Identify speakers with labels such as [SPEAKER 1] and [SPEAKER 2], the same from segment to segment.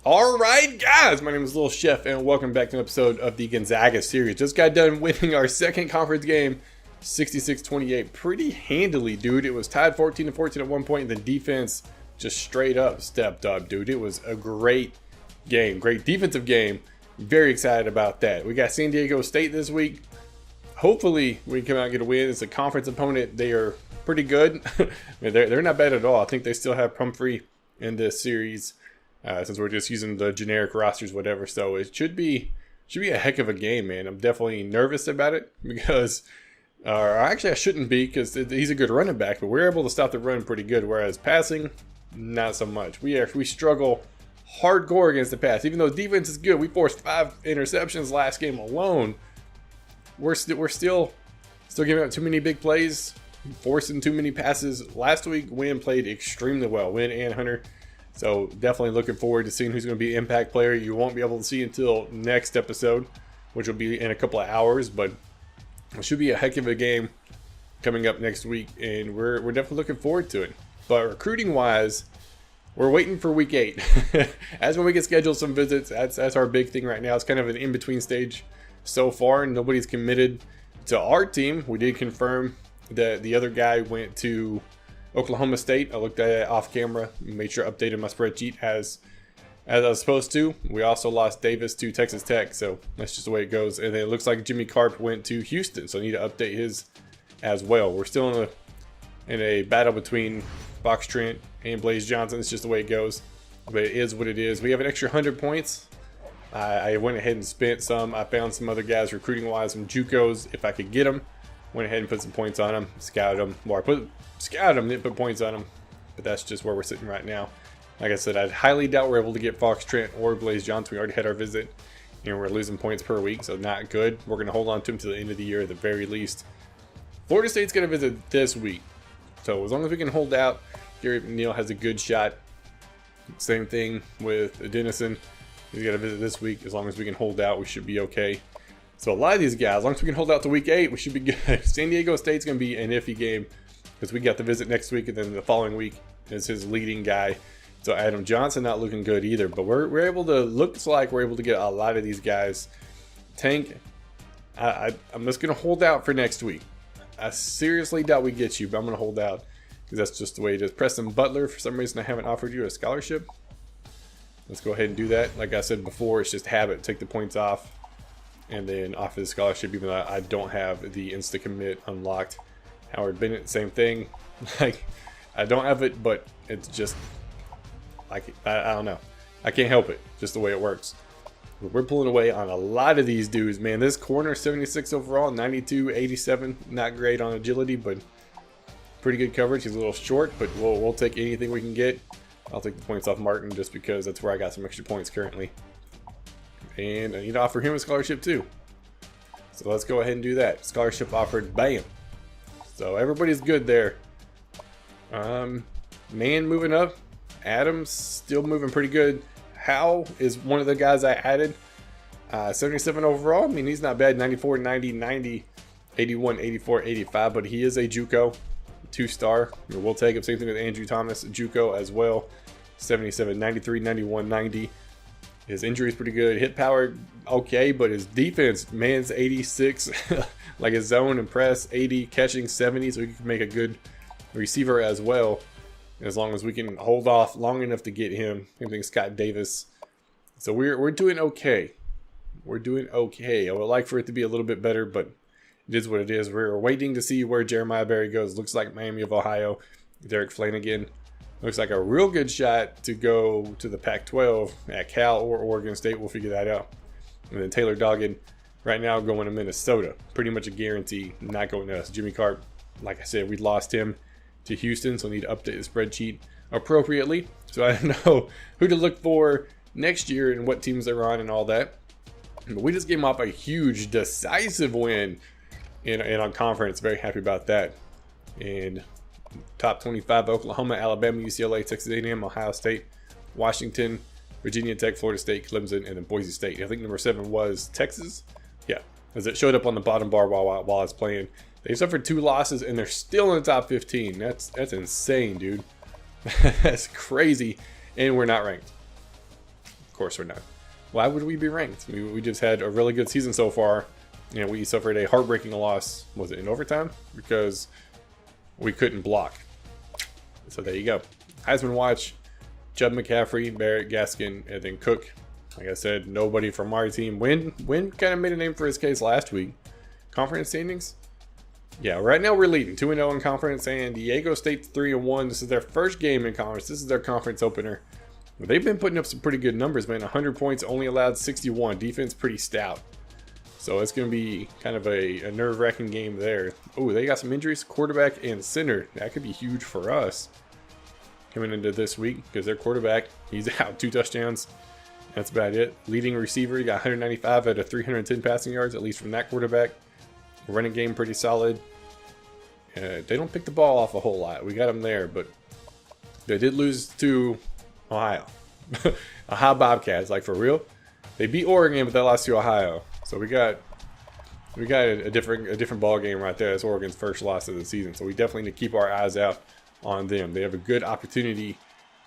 [SPEAKER 1] All right, guys, my name is Lil Chef, and welcome back to an episode of the Gonzaga series. Just got done winning our second conference game, 66-28, pretty handily, dude. It was tied 14-14 at one point, and the defense just straight up stepped up, dude. It was a great game, great defensive game. Very excited about that. We got San Diego State this week. Hopefully, we can come out and get a win. It's a conference opponent. They are pretty good. I mean, they're not bad at all. I think they still have Pumphrey in this series. Since we're just using the generic rosters, whatever. So it should be a heck of a game, man. I'm definitely nervous about it because, actually I shouldn't be because he's a good running back, but we're able to stop the run pretty good. Whereas passing, not so much. We struggle hardcore against the pass. Even though defense is good, we forced 5 interceptions last game alone. We're still giving up too many big plays, forcing too many passes. Last week, Wynn played extremely well. Wynn and Hunter. So definitely looking forward to seeing who's going to be the impact player. You won't be able to see until next episode, which will be in a couple of hours. But it should be a heck of a game coming up next week, and we're definitely looking forward to it. But recruiting-wise, we're waiting for week 8. As when we get scheduled some visits, that's our big thing right now. It's kind of an in-between stage so far. Nobody's committed to our team. We did confirm that the other guy went to Oklahoma State. I looked at it off camera, made sure I updated my spreadsheet as I was supposed to. We also lost Davis to Texas Tech, so that's just the way it goes. And then it looks like Jimmy Carp went to Houston, so I need to update his as well. We're still in a battle between Fox Trent and Blaze Johnson. It's just the way it goes, but it is what it is. We have an extra 100 points. I went ahead and spent some. I found some other guys recruiting-wise, some JUCOs if I could get them. Went ahead and put some points on them, scouted them. Well, I scouted them, didn't put points on them, but that's just where we're sitting right now. Like I said, I highly doubt we're able to get Fox Trent or Blaze Johnson. We already had our visit, and we're losing points per week, so not good. We're going to hold on to him to the end of the year at the very least. Florida State's going to visit this week, so as long as we can hold out, Gary McNeil has a good shot. Same thing with Denison. He's got to visit this week. As long as we can hold out, we should be okay. So a lot of these guys, as long as we can hold out to week 8, we should be good. San Diego State's going to be an iffy game because we got the visit next week, and then the following week is his leading guy. So Adam Johnson not looking good either. But we're able to, looks like we're able to get a lot of these guys. Tank, I'm just going to hold out for next week. I seriously doubt we get you, but I'm going to hold out because that's just the way it is. Preston Butler, for some reason I haven't offered you a scholarship. Let's go ahead and do that. Like I said before, it's just habit. Take the points off and then offer the scholarship, even though I don't have the insta-commit unlocked. Howard Bennett, same thing. Like, I don't have it, but it's just, like, I don't know. I can't help it. Just the way it works. We're pulling away on a lot of these dudes, man. This corner, 76 overall, 92, 87. Not great on agility, but pretty good coverage. He's a little short, but we'll take anything we can get. I'll take the points off Martin just because that's where I got some extra points currently. And I need to offer him a scholarship too. So let's go ahead and do that. Scholarship offered. Bam. So everybody's good there. Man moving up. Adams still moving pretty good. Howe is one of the guys I added. 77 overall. I mean, he's not bad. 94, 90, 90, 81, 84, 85. But he is a JUCO. 2-star. We'll take him. Same thing with Andrew Thomas. JUCO as well. 77, 93, 91, 90. His injury is pretty good. Hit power, okay, but his defense, man's 86. Like his zone and press, 80, catching 70, so he can make a good receiver as well. As long as we can hold off long enough to get him. Same thing, Scott Davis. So we're doing okay. We're doing okay. I would like for it to be a little bit better, but it is what it is. We're waiting to see where Jeremiah Berry goes. Looks like Miami of Ohio. Derek Flanagan. Looks like a real good shot to go to the Pac-12 at Cal or Oregon State. We'll figure that out. And then Taylor Doggett right now going to Minnesota. Pretty much a guarantee, not going to us. Jimmy Carp, like I said, we lost him to Houston, so I need to update the spreadsheet appropriately. So I don't know who to look for next year and what teams they're on and all that. But we just came off a huge, decisive win in on conference. Very happy about that. And top 25, Oklahoma, Alabama, UCLA, Texas A&M, Ohio State, Washington, Virginia Tech, Florida State, Clemson, and then Boise State. I think number 7 was Texas. Yeah, as it showed up on the bottom bar while I was playing. They suffered 2 losses, and they're still in the top 15. That's insane, dude. That's crazy, and we're not ranked. Of course we're not. Why would we be ranked? We just had a really good season so far, and we suffered a heartbreaking loss. Was it in overtime? Because we couldn't block. So there you go. Heisman watch, Chubb, McCaffrey, Barrett, Gaskin, and then Cook. Like I said, nobody from our team. Wynn kind of made a name for his case last week. Conference standings? Yeah, right now we're leading 2-0 in conference, and Diego State's 3-1. This is their first game in conference. This is their conference opener. They've been putting up some pretty good numbers, man. 100 points, only allowed 61. Defense pretty stout. So it's going to be kind of a nerve-wracking game there. Oh, they got some injuries. Quarterback and center. That could be huge for us coming into this week because their quarterback, he's out. 2 touchdowns. That's about it. Leading receiver, he got 195 out of 310 passing yards, at least from that quarterback. Running game pretty solid. They don't pick the ball off a whole lot. We got them there, but they did lose to Ohio. Ohio Bobcats, like for real. They beat Oregon, but they lost to Ohio. So we got a different ball game right there. That's Oregon's first loss of the season. So we definitely need to keep our eyes out on them. They have a good opportunity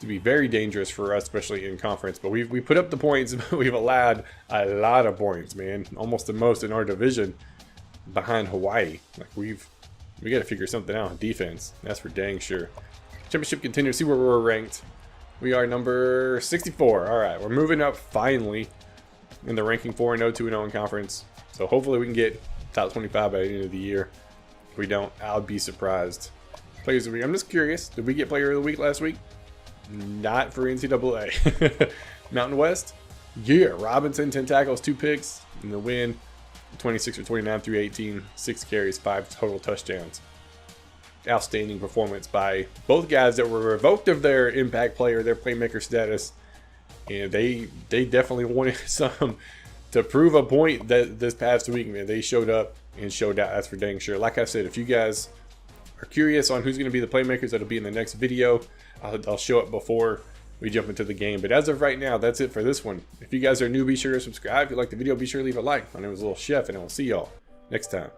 [SPEAKER 1] to be very dangerous for us, especially in conference. But we put up the points. We've allowed a lot of points, man. Almost the most in our division behind Hawaii. Like we got to figure something out on defense. That's for dang sure. Championship continues. See where we're ranked. We are number 64. All right, we're moving up finally in the ranking 4-0, 2-0 in conference. So hopefully we can get top 25 by the end of the year. If we don't, I'll be surprised. Players of the week. I'm just curious. Did we get player of the week last week? Not for NCAA. Mountain West? Yeah. Robinson, 10 tackles, 2 picks. In the win, 26 for 29 through 18. 6 carries, 5 total touchdowns. Outstanding performance by both guys that were revoked of their impact player, their playmaker status. And they definitely wanted some to prove a point that this past week, man. They showed up and showed out. That's for dang sure. Like I said, if you guys are curious on who's going to be the playmakers, that'll be in the next video. I'll show it before we jump into the game. But as of right now, that's it for this one. If you guys are new, be sure to subscribe. If you like the video, be sure to leave a like. My name is Lil Chef, and I will see y'all next time.